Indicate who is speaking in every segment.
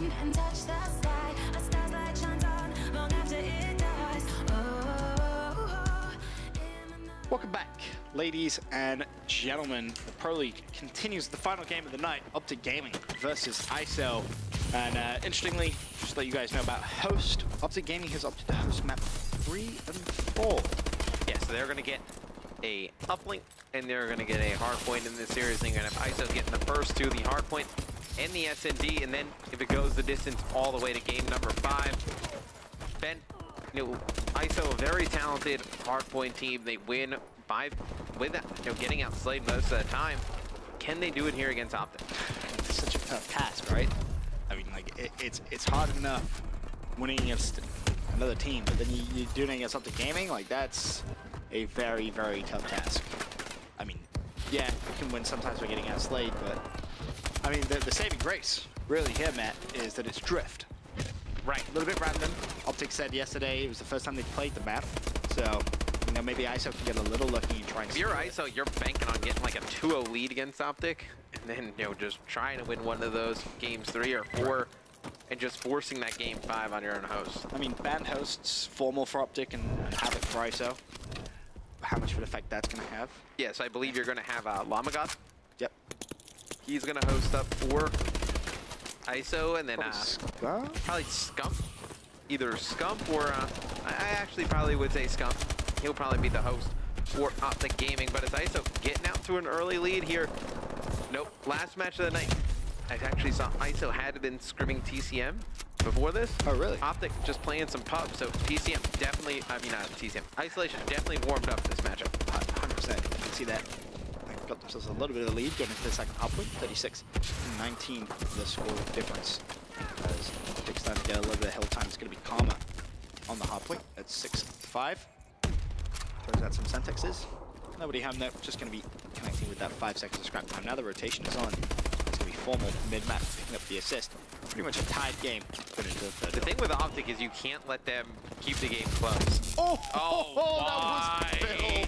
Speaker 1: rain and touch the sky. A star's light shines on long after it dies.
Speaker 2: Welcome back, ladies and gentlemen. The Pro League continues the final game of the night, Optic Gaming versus ISO. And interestingly, just to let you guys know about host, Optic Gaming has opted to host map 3 and 4.
Speaker 3: Yeah, so they're going to get a uplink and they're going to get a hardpoint in this series. They're going to have ISO getting the first two, the hardpoint and the SND, and then if it goes the distance all the way to game number 5. Ben, you know, ISO, a very talented hardpoint team. They win with getting outslayed most of the time. Can they do it here against Optic?
Speaker 2: It's such a tough task, right? I mean, like, it's hard enough winning against another team, but then you're doing it against Optic Gaming, like, that's a very, very tough task. I mean, yeah, you can win sometimes by getting outslayed, but I mean, the saving grace really here, Matt, is that it's drift. Right, a little bit random. Optic said yesterday it was the first time they played the map, so you know, maybe ISO can get a little lucky and try and.
Speaker 3: If you're ISO, you're banking on getting like a 2-0 lead against Optic, and then just trying to win one of those games 3 or 4, and just forcing that game 5 on your own host.
Speaker 2: I mean, banned hosts, formal for Optic and Havoc for ISO. How much of an effect that's going to have?
Speaker 3: Yes, I believe you're going to have Llama God.
Speaker 2: Yep.
Speaker 3: He's going to host up for ISO, and then probably Scump. Either Scump or I actually probably would say Scump. He'll probably be the host for Optic Gaming, but it's ISO getting out to an early lead here. Nope, last match of the night. I actually saw ISO had been scrimming TCM before this.
Speaker 2: Oh, really?
Speaker 3: Optic just playing some pub, so TCM definitely, I mean not TCM, Isolation definitely warmed up this matchup.
Speaker 2: 100%, you can see that. They've got themselves a little bit of the lead going into the second half win, 36-19 the score difference. As Optic's starting to get a little bit of hill time, it's going to be calmer on the hard point at 6-5. Throws out some Sentexes. Nobody home there, just going to be connecting with that 5 seconds of scrap time. Now the rotation is on. It's going to be formal mid-map picking up the assist. Pretty much a tied game.
Speaker 3: The thing with Optic is you can't let them keep the game close.
Speaker 2: Oh, that was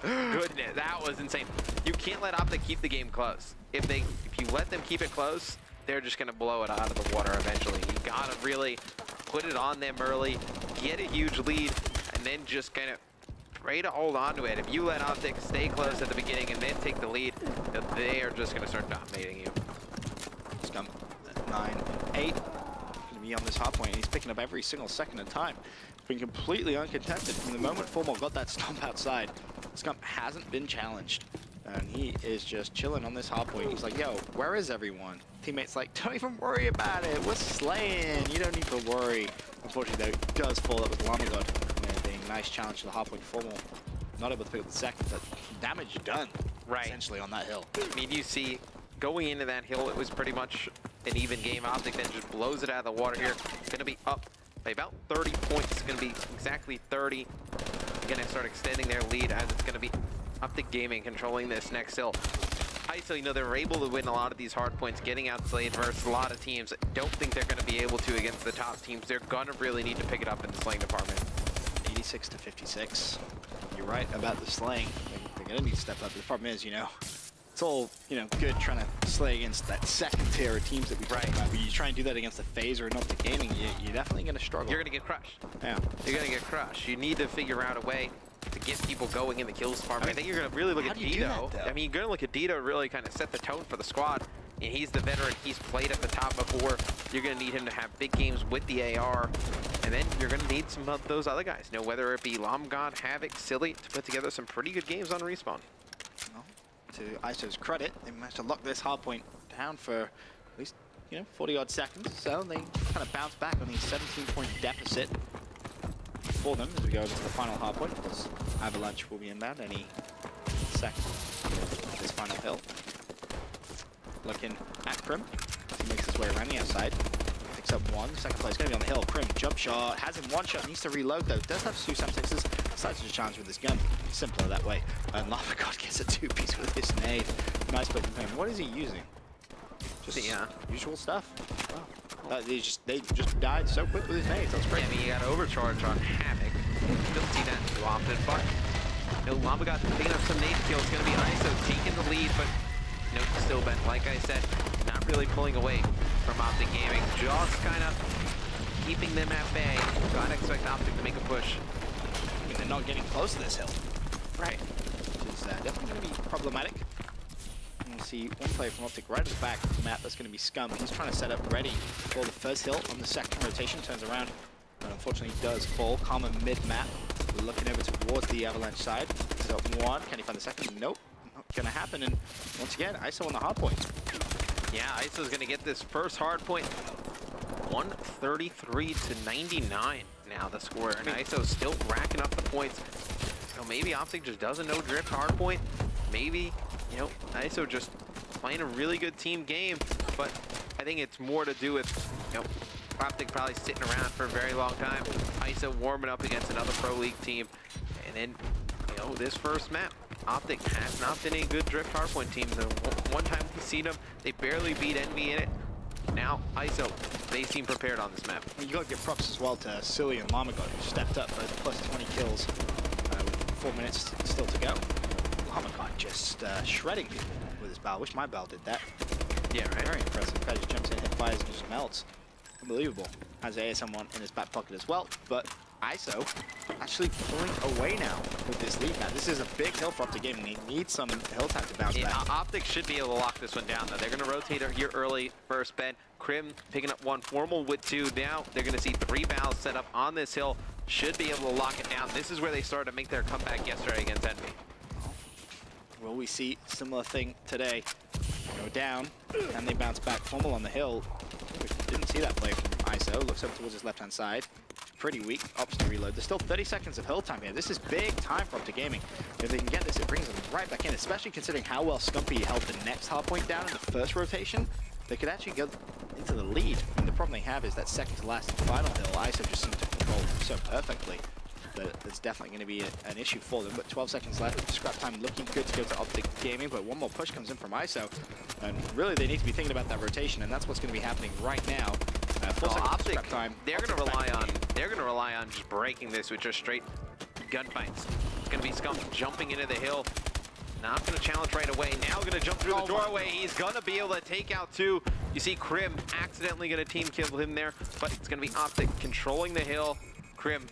Speaker 2: Phil.
Speaker 3: Goodness, that was insane. You can't let Optic keep the game close. If you let them keep it close, they're just going to blow it out of the water eventually. You got to really put it on them early, get a huge lead, and then just kind of try to hold on to it. If you let Optic stay close at the beginning and then take the lead, they are just going to start dominating you.
Speaker 2: Scump at 9-8. Going to be on this hard point, and he's picking up every single second of time. It's been completely uncontested from the moment Formal got that stomp outside. Scump hasn't been challenged, and he is just chilling on this hard point. He's like, yo, where is everyone? Teammates like, don't even worry about it. We're slaying. You don't need to worry. Unfortunately, though, it does fall up with Llama God. Nice challenge to the hard point. Formal not able to pick up the second, but damage done, right, essentially on that hill.
Speaker 3: I mean, you see, going into that hill, it was pretty much an even game. Optic then just blows it out of the water here. It's going to be up by about 30 points. It's going to be exactly 30. They're going to start extending their lead as it's going to be Optic Gaming controlling this next hill. ISO, you know, they were able to win a lot of these hard points, getting outslayed versus a lot of teams. Don't think they're going to be able to against the top teams. They're going to really need to pick it up in the slaying department.
Speaker 2: 86-56. You're right about the slaying. They're going to need to step up. The problem is, you know, it's all, you know, good trying to slay against that second tier of teams that we talk about. But you try and do that against the FaZe or an Optic Gaming, you're definitely going to struggle.
Speaker 3: You're going to get crushed.
Speaker 2: Yeah.
Speaker 3: You're going to get crushed. You need to figure out a way to get people going in the kills department. I think you're going to really look at Dito. I mean, you're going to look at Dito really kind of set the tone for the squad. And he's the veteran. He's played at the top before. You're going to need him to have big games with the AR. And then you're going to need some of those other guys. You know, whether it be Llama God, Havoc, Silly, to put together some pretty good games on Respawn.
Speaker 2: Well, to ISO's credit, they managed to lock this hardpoint down for at least, you know, 40-odd seconds. So they kind of bounce back on the 17-point deficit for them as we go over to the final hardpoint. Because Avalanche will be inbound any second of this final hill. Looking at Prim, he makes his way around the outside, picks up one, second place, gonna be on the hill. Prim, jump shot, has him one shot, needs to reload though, does have two Sexes, decides to challenge with his gun, simpler that way. And Llama God gets a two-piece with his nade. Nice play from him. What is he using? Just usual stuff. Wow. They just died so quick with his nades, that's great.
Speaker 3: Yeah, I mean, you got overcharge on Havoc. Don't see that too often, but no, Llama God picking up some nade kills. It's gonna be ISO taking the lead, but no, still bent. Like I said, not not really pulling away from Optic Gaming. Just kind of keeping them at bay. Gotta expect Optic to make a push.
Speaker 2: I mean, they're not getting close to this hill.
Speaker 3: Right.
Speaker 2: Which is definitely going to be problematic. And we'll see one player from Optic right at the back of the map. That's going to be Scum. He's trying to set up ready for the first hill on the second rotation. Turns around and unfortunately does fall. Karma mid-map. Looking over towards the Avalanche side. So one. Can he find the second? Nope. Not going to happen. And once again, ISO on the hard point.
Speaker 3: Yeah, ISO's going to get this first hard point. 133 to 99 now the score. And ISO's still racking up the points. So maybe Optic just doesn't know drift hard point. Maybe, you know, ISO just playing a really good team game. But I think it's more to do with, you know, Optic probably sitting around for a very long time. ISO warming up against another Pro League team. And then, you know, this first map, Optic has not been a good drift hardpoint team. The one time we've seen them, they barely beat Envy in it. Now, ISO, they seem prepared on this map.
Speaker 2: You got to give props as well to Silly and Lamagod, who stepped up both plus 20 kills with 4 minutes still to go. Lamagod just shredding people with his bow. Wish my bow did that.
Speaker 3: Yeah, right.
Speaker 2: Very impressive. Guy just jumps in, hit fires, and just melts. Unbelievable. Has ASM one in his back pocket as well, but ISO actually pulling away now with this lead. Now, this is a big hill for Optic Gaming. They need some hill time to bounce back.
Speaker 3: Optic should be able to lock this one down, though. They're going to rotate here early, first Ben. Crim picking up one, Formal with two. Now they're going to see 3 bows set up on this hill. Should be able to lock it down. This is where they started to make their comeback yesterday against Envy.
Speaker 2: Will we see a similar thing today? Go down, and they bounce back. Formal on the hill. We didn't see that play from ISO. Looks up towards his left-hand side. Pretty weak. Opts to reload. There's still 30 seconds of hill time here. This is big time for Optic Gaming. If they can get this, it brings them right back in, especially considering how well Scumpy held the next hardpoint down in the first rotation. They could actually go into the lead. And the problem they have is that second to last and final hill, ISO just seems to control so perfectly that it's definitely going to be an issue for them. But 12 seconds left. Scrap time looking good to go to Optic Gaming, but one more push comes in from ISO. And really, they need to be thinking about that rotation, and that's what's going to be happening right now.
Speaker 3: Optic, they're going to rely on just breaking this with just straight gunfights. It's going to be Scum jumping into the hill. Not going to challenge right away. Now going to jump through the doorway. He's going to be able to take out two. You see Crim accidentally going to team kill him there, but it's going to be Optic controlling the hill. Crim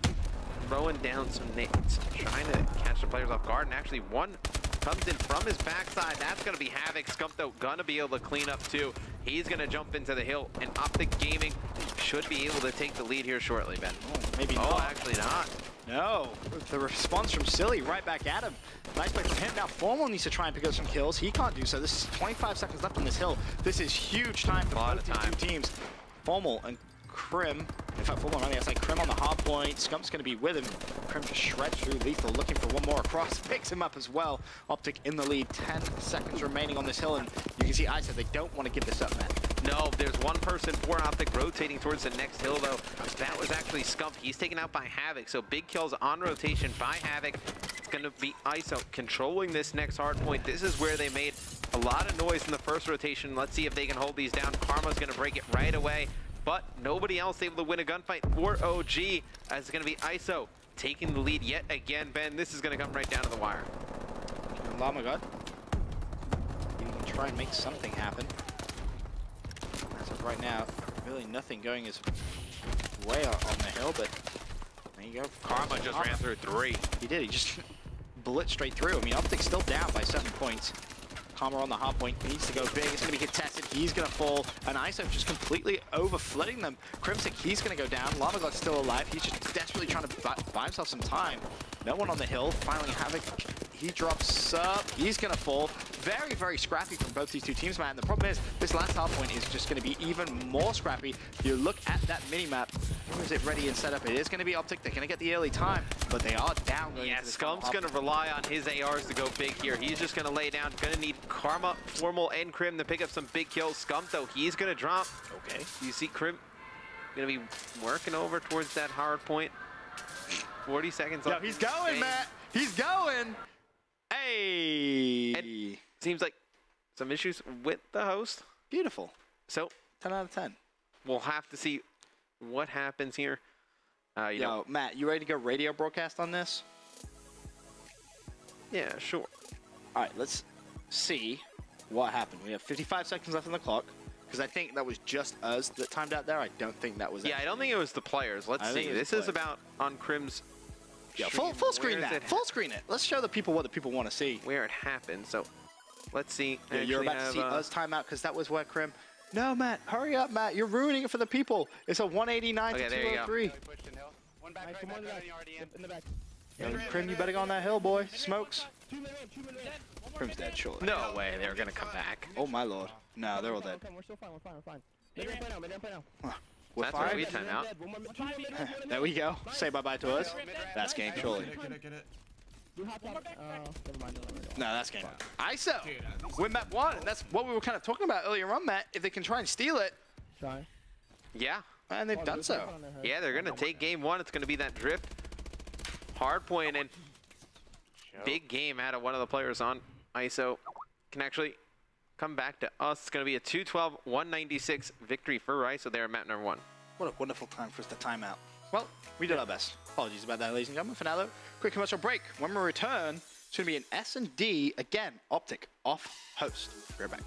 Speaker 3: throwing down some nades, trying to catch the players off guard, and actually one comes in from his backside. That's going to be Havoc. Scump, though, going to be able to clean up, too. He's going to jump into the hill, and Optic Gaming should be able to take the lead here shortly, Ben.
Speaker 2: Oh, maybe not.
Speaker 3: Oh, actually not.
Speaker 2: No. The response from Silly right back at him. Nice play from him. Now, Formal needs to try and pick up some kills. He can't do so. This is 25 seconds left on this hill. This is huge time for both these two teams. Formal and Crim. In fact, Formal running outside. Crim on the hard point. Scump's going to be with him. Crim just shreds through Lethal, looking for one more across. Picks him up as well. Optic in the lead. 10 seconds remaining on this hill, and you can see ISO, they don't want to give this up, man.
Speaker 3: No, there's one person for Optic rotating towards the next hill, though. That was actually Scump. He's taken out by Havoc, so big kills on rotation by Havoc. It's going to be ISO controlling this next hard point. This is where they made a lot of noise in the first rotation. Let's see if they can hold these down. Karma's going to break it right away, but nobody else able to win a gunfight for OG, as it's going to be ISO taking the lead yet again. Ben, this is going to come right down to the wire.
Speaker 2: Lamagod, you can try and make something happen. As of right now, really nothing going his way on the hill, but there you go.
Speaker 3: Karma just ran through 3.
Speaker 2: He did, he just blitzed straight through. I mean, Optic's still down by 7 points. Karma on the hard point, needs to go big, it's going to be contested, he's going to fall, and ISO just completely over-flooding them. Crimsic, he's going to go down, Lamagod's still alive, he's just desperately trying to buy himself some time. No one on the hill, finally Havoc, he drops up, he's going to fall. Very, very scrappy from both these two teams, man. The problem is, this last hard point is just going to be even more scrappy. You look at that mini-map, where is it ready and set up? It is going to be Optic, they're going to get the early time, but they are down going into this.
Speaker 3: Scump's going to rely on his ARs to go big here. He's just going to lay down, going to need Karma, Formal, and Crim to pick up some big kills. Scump, though, he's going to drop.
Speaker 2: Okay.
Speaker 3: You see Crim going to be working over towards that hard point. 40 seconds left.
Speaker 2: Yo, he's going, Matt. He's going. Hey.
Speaker 3: And seems like some issues with the host.
Speaker 2: Beautiful.
Speaker 3: So
Speaker 2: 10 out of 10.
Speaker 3: We'll have to see what happens here. You know.
Speaker 2: Matt, you ready to go radio broadcast on this?
Speaker 3: Yeah, sure.
Speaker 2: All right, let's see what happened. We have 55 seconds left on the clock. Because I think that was just us that timed out there. I don't think that was.
Speaker 3: Yeah, I don't think it was the players. Let's see. This is about on Crim's.
Speaker 2: Yeah, full screen that. Full screen it. Let's show the people what the people want to see.
Speaker 3: Where it happened. So let's see.
Speaker 2: Yeah, you're about to see us time out because that was where Crim. No, Matt, hurry up, Matt. You're ruining it for the people. It's a 189 to 203.
Speaker 4: One back, right back, already in the back.
Speaker 2: Yo, Crim, you better go on that hill, boy. Smokes. Crim's dead, surely.
Speaker 3: No way, they're gonna come back.
Speaker 2: Oh my lord. No, they're all dead.
Speaker 4: We're still fine, we're fine. They didn't play now, they didn't play now.
Speaker 2: We're
Speaker 3: That's where
Speaker 2: fine.
Speaker 3: we time out.
Speaker 2: There we go. Say bye-bye to us. That's game, surely.
Speaker 4: Get it. Never mind.
Speaker 2: No, that's game. ISO. Win map 1. And that's what we were kind of talking about earlier on, Matt. If they can try and steal it.
Speaker 4: Try.
Speaker 3: Yeah.
Speaker 2: And they've done so.
Speaker 3: Yeah, they're gonna take game 1. It's gonna be that drift. Hardpoint and big game out of one of the players on ISO. Can actually come back to us. It's gonna be a 212-196 victory for ISO there at map number 1.
Speaker 2: What a wonderful time for us to time out. Well, we did our best. Apologies about that, ladies and gentlemen. For now, though, quick commercial break. When we return, it's going to be an S&D, again, Optic, off host. Be right back.